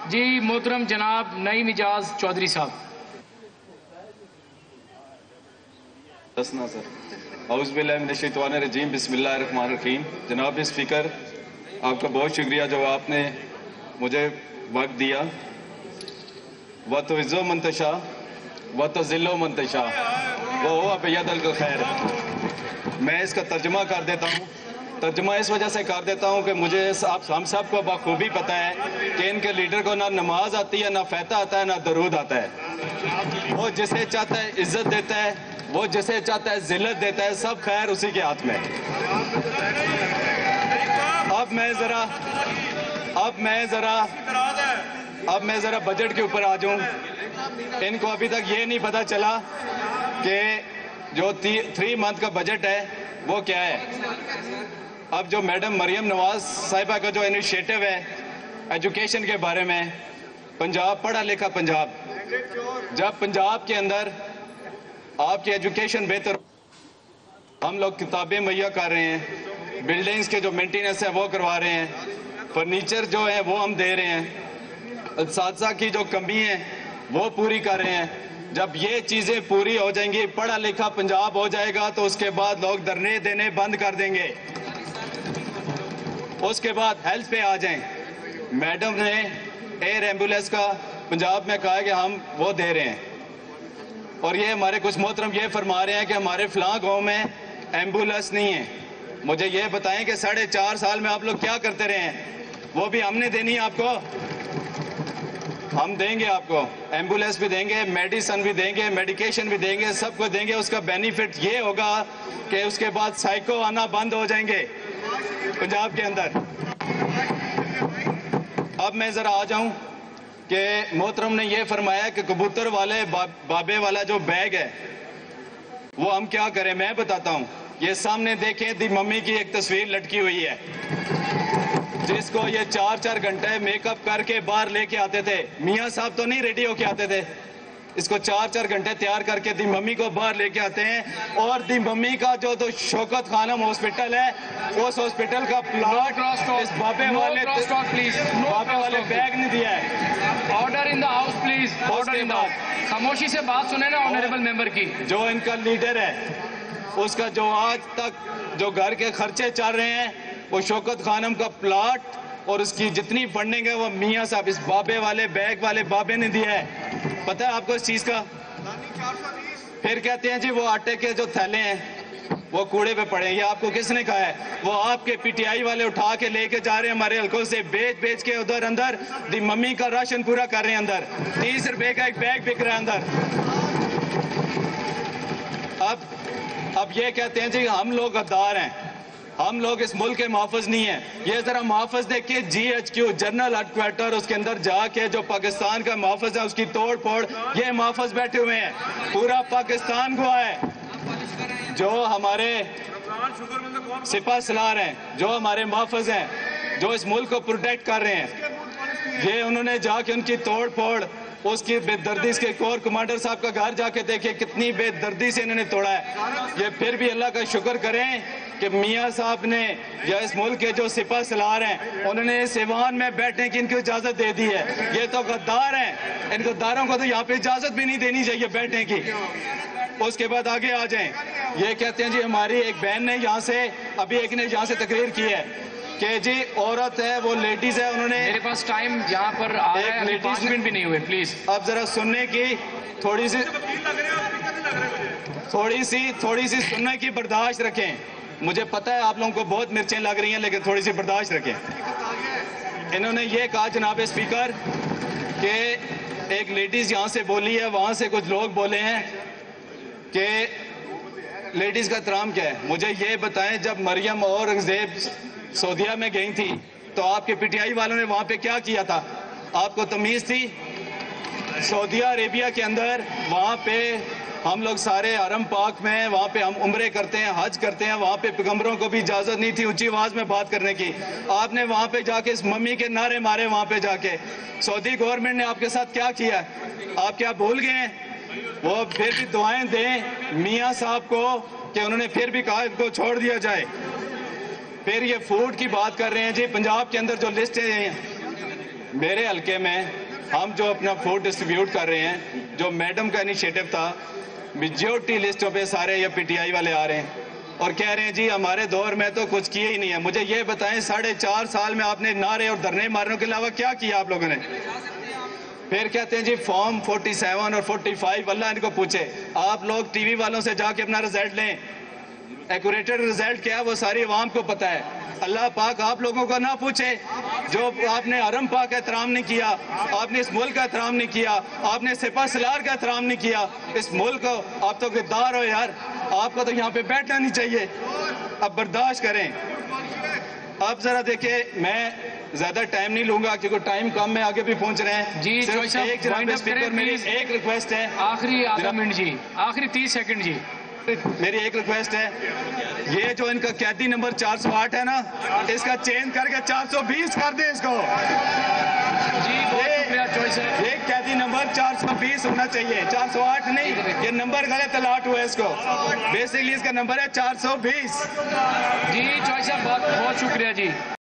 جی محترم جناب نعیم اجاز چودھری صاحب. دسنا سر. اعوذ باللہ من الشیطان الرجیم. بسم اللہ الرحمن الرحیم. جناب اسپیکر، آپ کا بہت شکریہ جو آپ نے مجھے وقت دیا. وَتُعِزُّ مَن تَشَاءُ وَتُذِلُّ مَن تَشَاءُ وَهُوَ بِيَدِكَ الْخَيْرُ. میں اس کا ترجمہ کر دیتا ہوں. ترجمہ اس وجہ سے کر دیتا ہوں کہ مجھے ہم سب کو بخوبی پتہ ہے کہ ان کے لیڈر کو نہ نماز آتی ہے، نہ فاتحہ آتا ہے، نہ درود آتا ہے. وہ جسے چاہتا ہے عزت دیتا ہے، وہ جسے چاہتا ہے ذلت دیتا ہے. سب خیر اسی کے ہاتھ میں. اب میں ذرا بجٹ کے اوپر آ جاؤں. ان کو ابھی تک یہ نہیں پتا چلا کہ جو 3 منتھ کا بجٹ ہے وہ کیا ہے. اب جو میڈم مریم نواز صاحبہ کا جو انیشیٹو ہے ایجوکیشن کے بارے میں، پنجاب پڑھا لکھا پنجاب، جب پنجاب کے اندر آپ کی ایجوکیشن بہتر، ہم لوگ کتابیں مہیا کر رہے ہیں، بلڈنگز کے جو مینٹیننس ہے وہ کروا رہے ہیں، فرنیچر جو ہے وہ ہم دے رہے ہیں، اساتذہ کی جو کمی ہے وہ پوری کر رہے ہیں. جب یہ چیزیں پوری ہو جائیں گی، پڑھا لکھا پنجاب ہو جائے گا، تو اس کے بعد لوگ دھرنے دینے بند کر دیں گے. اس کے بعد ہیلتھ پہ آ جائیں. میڈم نے ایئر ایمبولینس کا پنجاب میں کہا کہ ہم وہ دے رہے ہیں، اور یہ ہمارے کچھ محترم یہ فرما رہے ہیں کہ ہمارے فلاں گاؤں میں ایمبولینس نہیں ہے. مجھے یہ بتائیں کہ 4.5 سال میں آپ لوگ کیا کرتے رہے ہیں؟ وہ بھی ہم نے دینی ہے آپ کو. ہم دیں گے آپ کو ایمبولینس بھی دیں گے، میڈیسن بھی دیں گے، میڈیکیشن بھی دیں گے، سب کو دیں گے. اس کا بینیفٹ یہ ہوگا کہ اس کے بعد سائیکو آنا بند ہو جائیں گے پنجاب کے اندر. اب میں ذرا آ جاؤں کہ محترم نے یہ فرمایا کہ کبوتر والے بابے والا جو بیگ ہے وہ ہم کیا کریں. میں بتاتا ہوں. یہ سامنے دیکھیں دی ممی کی ایک تصویر لٹکی ہوئی ہے، جس کو یہ 4 گھنٹے میک اپ کر کے باہر لے کے آتے تھے. میاں صاحب تو نہیں ریڈی ہو کے آتے تھے، اس کو 4 گھنٹے تیار کر کے دی ممی کو باہر لے کے آتے ہیں. اور دی ممی کا جو شوکت خانم ہاسپٹل ہے، اس ہاسپٹل کا پلاٹ اس بابے والے بیگ نے دیا ہے. Order in the house please. Order in the house. خاموشی سے بات سنیں نا آنریبل ممبر کی. جو ان کا لیڈر ہے، اس کا جو آج تک جو گھر کے خرچے چل رہے ہیں، وہ شوکت خانم کا پلاٹ اور اس کی جتنی فنڈنگ ہے وہ میاں صاحب اس بابے والے بیگ والے بابے نے دیا ہے. پتہ ہے آپ کو اس چیز کا؟ پھر کہتے ہیں جی وہ آٹے کے جو تھیلے ہیں وہ کوڑے پہ پڑے ہیں. یہ آپ کو کس نے کہا ہے؟ وہ آپ کے پی ٹی آئی والے اٹھا کے لے کے جا رہے ہیں ہمارے حلقوں سے، بیچ کے ادھر اندر دی ممی کا راشن پورا کر رہے ہیں. اندر 30 روپے کا ایک بیگ بک رہا ہے اندر. اب یہ کہتے ہیں جی ہم لوگ غدار ہیں، ہم لوگ اس ملک کے محافظ نہیں ہیں. یہ ذرا محافظ دیکھیں، GHQ جنرل ہیڈ کوارٹر، اس کے اندر جا کے جو پاکستان کا محافظ ہے اس کی توڑ پھوڑ یہ محافظ بیٹھے ہوئے ہیں. پورا پاکستان گواہ ہے. جو ہمارے سپاہ سالار ہیں، جو ہمارے محافظ ہیں، جو اس ملک کو پروٹیکٹ کر رہے ہیں، یہ انہوں نے جا کے ان کی توڑ پھوڑ، اس کی بے دردی، اس کے کور کمانڈر صاحب کا گھر جا کے دیکھیں کتنی بے دردی سے انہوں نے توڑا ہے. یہ پھر بھی اللہ کا شکر کریں کہ میاں صاحب نے یا اس ملک کے جو سپاہ سالار ہیں انہوں نے اس ایوان میں بیٹھنے کی ان کو اجازت دے دی ہے. یہ تو غدار ہیں، ان غداروں کو تو یہاں پہ اجازت بھی نہیں دینی چاہیے بیٹھنے کی. اس کے بعد آگے آ جائیں. یہ کہتے ہیں جی ہماری ایک بہن نے یہاں سے، ابھی ایک نے یہاں سے تقریر کی ہے کہ جی عورت ہے، وہ لیڈیز ہے، انہوں نے، میرے پاس ٹائم یہاں پر آ رہا ہے، 5 منٹ بھی نہیں ہوئے پلیز. اب ذرا سننے کی تھوڑی سی سننے کی برداشت رکھیں. مجھے پتہ ہے آپ لوگوں کو بہت مرچیں لگ رہی ہیں، لیکن تھوڑی سی برداشت رکھیں. انہوں نے یہ کہا جناب اسپیکر کہ ایک لیڈیز یہاں سے بولی ہے، وہاں سے کچھ لوگ بولے ہیں کہ لیڈیز کا احترام کیا ہے. مجھے یہ بتائیں جب مریم اور اورنگزیب سعودیہ میں گئی تھی تو آپ کے پی ٹی آئی والوں نے وہاں پہ کیا کیا تھا؟ آپ کو تمیز تھی؟ سعودیہ عربیہ کے اندر وہاں پہ ہم لوگ سارے حرم پاک میں، وہاں پہ ہم عمرے کرتے ہیں، حج کرتے ہیں، وہاں پہ پیغمبروں کو بھی اجازت نہیں تھی اونچی آواز میں بات کرنے کی. آپ نے وہاں پہ جا کے اس ممی کے نعرے مارے. وہاں پہ جا کے سعودی گورنمنٹ نے آپ کے ساتھ کیا کیا؟ آپ کیا بھول گئے ہیں؟ وہ پھر بھی دعائیں دیں میاں صاحب کو کہ انہوں نے پھر بھی کہا ان کو چھوڑ دیا جائے. پھر یہ فوڈ کی بات کر رہے ہیں جی. پنجاب کے اندر جو لسٹیں ہیں میرے حلقے میں ہم جو اپنا فوڈ ڈسٹریبیوٹ کر رہے ہیں، جو میڈم کا انیشیٹو تھا، میجورٹی لسٹوں پہ سارے یہ پی ٹی آئی والے آ رہے ہیں اور کہہ رہے ہیں جی ہمارے دور میں تو کچھ کیا ہی نہیں ہے. مجھے یہ بتائیں 4.5 سال میں آپ نے نعرے اور دھرنے مارنے کے علاوہ کیا کیا آپ لوگوں نے؟ پھر کہتے ہیں جی فارم 47 اور 45، اللہ ان کو پوچھے. آپ لوگ ٹی وی والوں سے جا کے اپنا رزلٹ لیں، ایکوریٹڈ رزلٹ کیا ہے وہ ساری عوام کو پتہ ہے. اللہ پاک آپ لوگوں کو نہ پوچھے جو آپ نے حرم پاک کا احترام نہیں کیا، آپ نے اس ملک کا احترام نہیں کیا، آپ نے سپہ سالار کا احترام نہیں کیا. اس ملک کو آپ تو غدار ہو یار، آپ کو تو یہاں پہ بیٹھنا نہیں چاہیے. اب برداشت کریں. اب ذرا دیکھیں، میں زیادہ ٹائم نہیں لوں گا کیونکہ ٹائم کم میں آگے بھی پہنچ رہے ہیں. جی صرف ایک جناب اسپیکر میری ایک ریکویسٹ ہے، آخری آدھا منٹ جی، آخری 30 سیکنڈ جی. میری ایک ریکویسٹ ہے، یہ جو ان کا قیدی نمبر 408 ہے نا، اس کا چینج کر کے 420 کر دیں اس کو. جی بہت شکریہ چوائس ہے. یہ قیدی نمبر 420 ہونا چاہیے، 408 نہیں. یہ نمبر غلط الاٹ ہوا ہے اس کو. بیسیکلی اس کا نمبر ہے 420. جی چوائس صاحب بہت شکریہ جی.